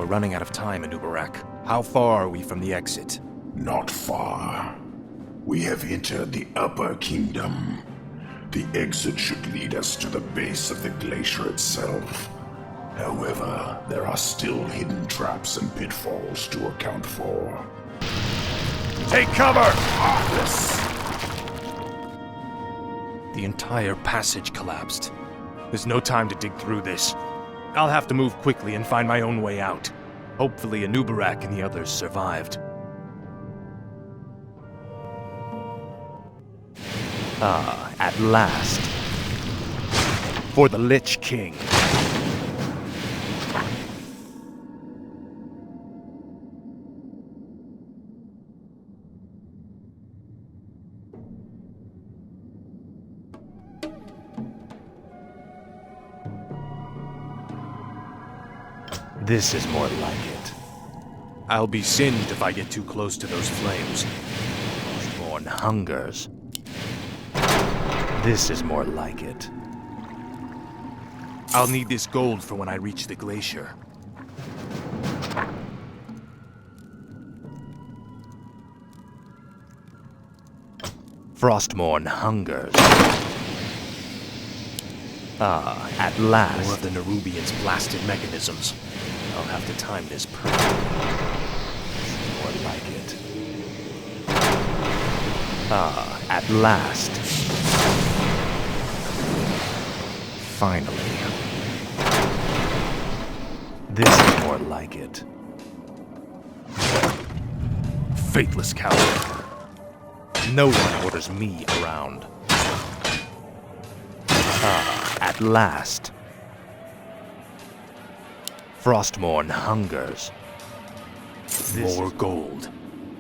We're running out of time, Anubarak. How far are we from the exit? Not far. We have entered the Upper Kingdom. The exit should lead us to the base of the glacier itself. However, there are still hidden traps and pitfalls to account for. Take cover! Heartless! The entire passage collapsed. There's no time to dig through this. I'll have to move quickly and find my own way out. Hopefully Anubarak and the others survived. Ah, at last. For the Lich King. This is more like it. I'll be singed if I get too close to those flames. Born hungers. This is more like it. I'll need this gold for when I reach the glacier. Frostmourne hungers. Ah, at last. More of the Nerubian's blasted mechanisms. I'll have to time this perfectly. More like it. Ah, at last. Finally. This is more like it. Faithless coward. No one orders me around. Ah, at last. Frostmourne hungers. More gold.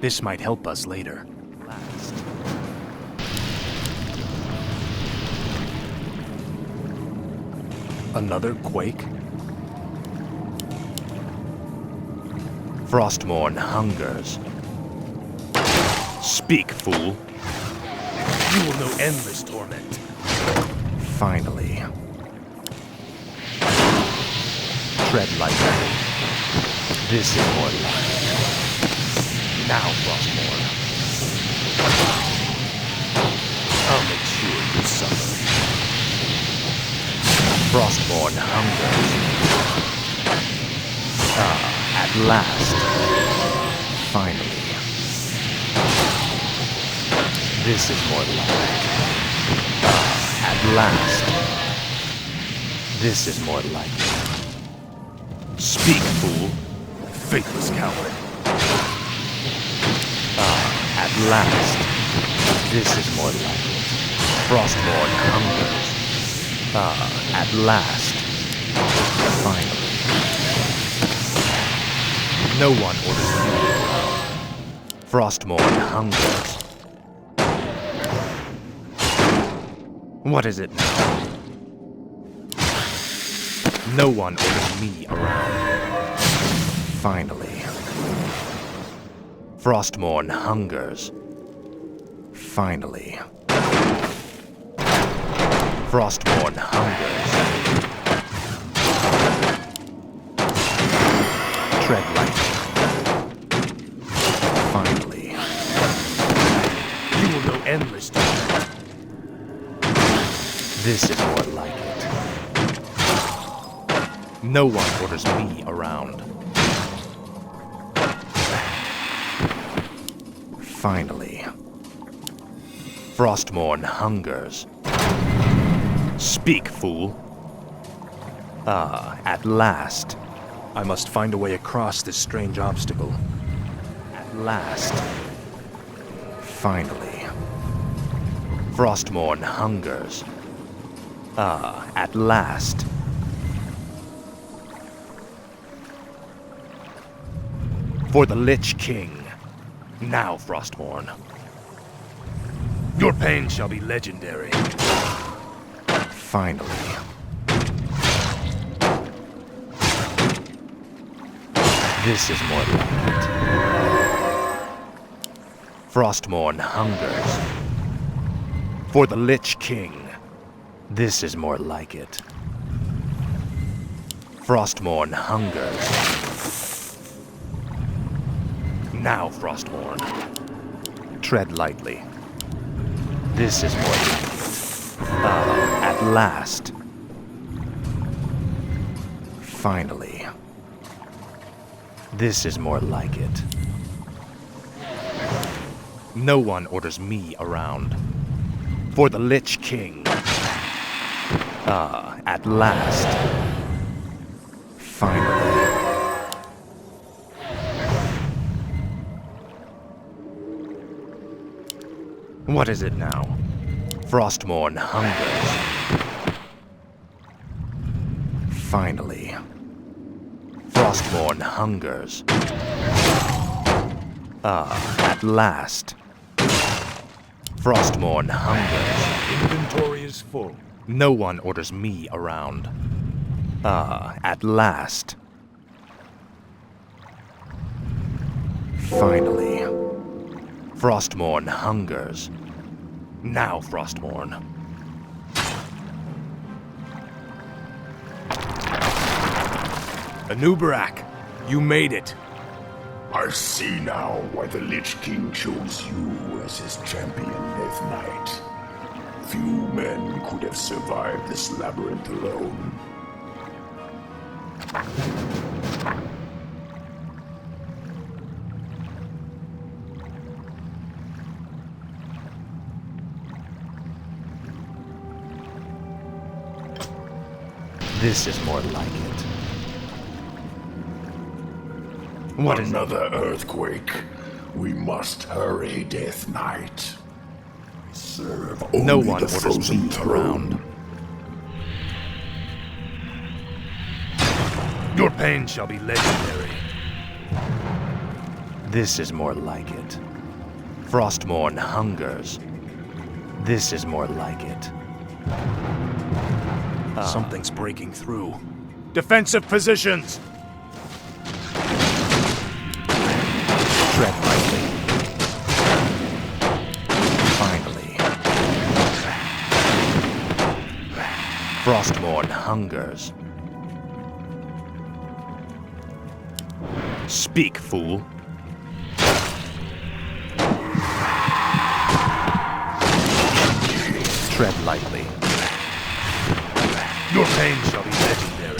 This might help us later. Last. Another quake? Frostmourne hungers. Speak, fool. You will know endless torment. Finally. Tread lightly. This is more like. Now, Frostmourne. I'll make sure you suffer. Frostmourne hungers. Ah, at last. Finally. This is more like. Ah, at last. This is more like it. Speak, fool. Faithless coward. Ah, at last. This is more like it. Frostmourne hungers. Ah, at last. Finally. No one orders me. Frostmourne hungers. What is it now? No one orders me around. Finally. Frostmourne hungers. Finally. Frostmourne hungers. Tread lightly. Finally. You will know endless torment. This is more like it. No one orders me around. Finally. Frostmourne hungers. Speak, fool. Ah, at last. I must find a way across this strange obstacle. At last. Finally. Frostmourne hungers. Ah, at last. For the Lich King. Now, Frostmourne. Your pain shall be legendary. Finally. This is more like it. Frostmourne hungers. For the Lich King. This is more like it. Frostmourne hungers. Now, Frostborn. Tread lightly. This is more like it. At last. Finally. This is more like it. No one orders me around. For the Lich King. At last. Finally. What is it now? Frostmourne hungers. Finally. Frostmourne hungers. At last. Frostmourne hungers. Inventory is full. No one orders me around. At last. Finally. Frostmourne hungers. Now, Frostmourne. Anubarak, you made it. I see now why the Lich King chose you as his champion, Death Knight. Few men could have survived this labyrinth alone. This is more like it. What is Another earthquake. We must hurry, Death Knight. Serve only No one the orders frozen me throne. around. Your pain shall be legendary. This is more like it. Frostmourne hungers. This is more like it. Something's breaking through. Defensive positions! Tread lightly. Finally. Frostmourne hungers. Speak, fool. Tread lightly. Your pain shall be legendary.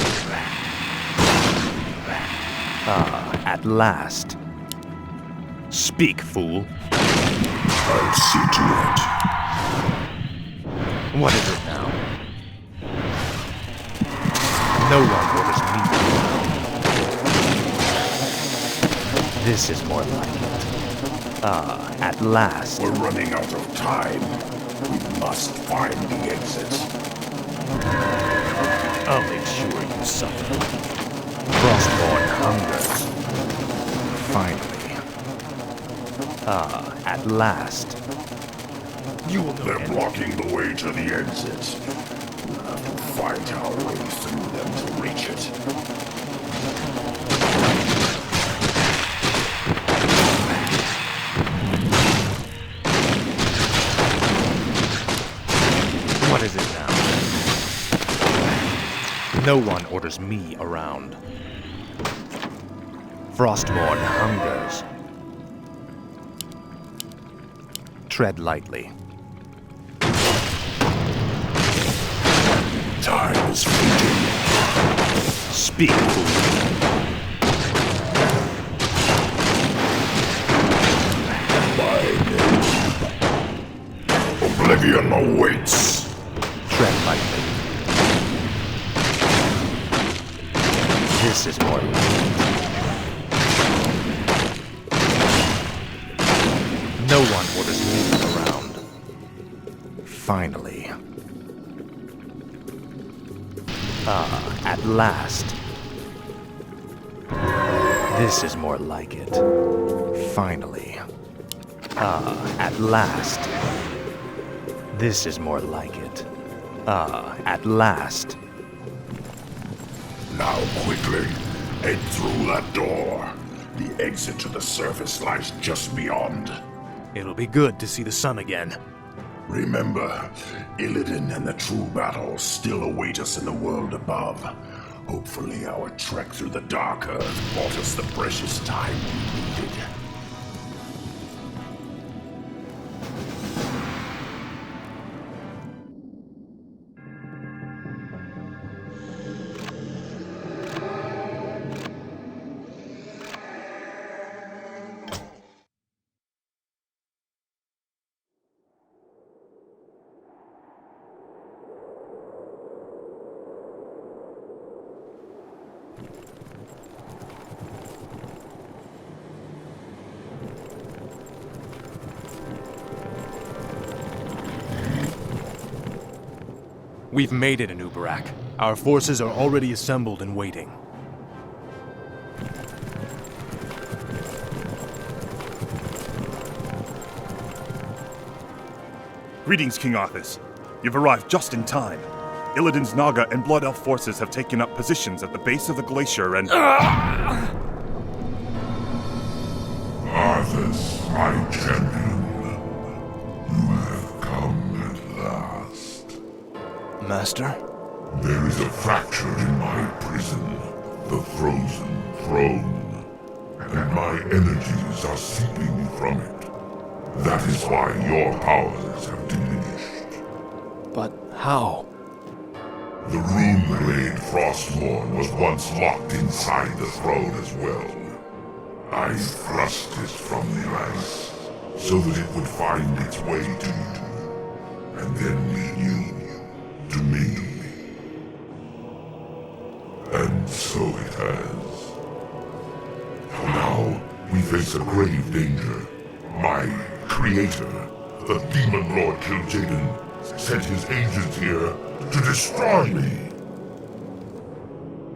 At last. Speak, fool. I'll see to it. What is it now? No one orders me. This is more like it. At last. We're running out of time. We must find the exit. I'll make sure you suffer. Frostborn hungers. Finally. At last. You will know. They're blocking the way to the exit. We'll have to fight our way through them to reach it. What is it now? No one orders me around. Frostmourne hungers. Tread lightly. Time is fleeting. Speak, fool. My name. Oblivion awaits. Tread lightly. This is more like it. No one orders me around. Finally. At last. This is more like it. Finally. At last. This is more like it. At last. Now quickly, head through that door. The exit to the surface lies just beyond. It'll be good to see the sun again. Remember, Illidan and the true battle still await us in the world above. Hopefully our trek through the Dark Earth bought us the precious time we needed. We've made it in Ubarak. Our forces are already assembled and waiting. Greetings, King Arthas. You've arrived just in time. Illidan's Naga and Blood Elf forces have taken up positions at the base of the glacier and... Arthas, my champion. You have come at last. Master? There is a fracture in my prison, the Frozen Throne, and my energies are seeping from it. That is why your powers have diminished. But how? The rune blade Frostmourne was once locked inside the throne as well. I thrust it from the ice, so that it would find its way to you, and then lead you to me. And so it has. Now, we face a grave danger. My creator, the Demon Lord Kil'jaeden, sent his agents here to destroy me.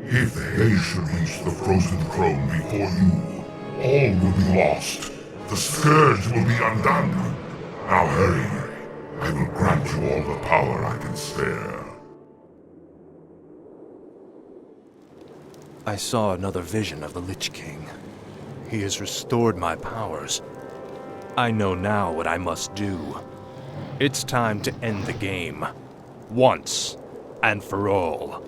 If they should reach the Frozen Throne before you, all will be lost. The Scourge will be undone. Now hurry. I will grant you all the power I can spare. I saw another vision of the Lich King. He has restored my powers. I know now what I must do. It's time to end the game. Once and for all.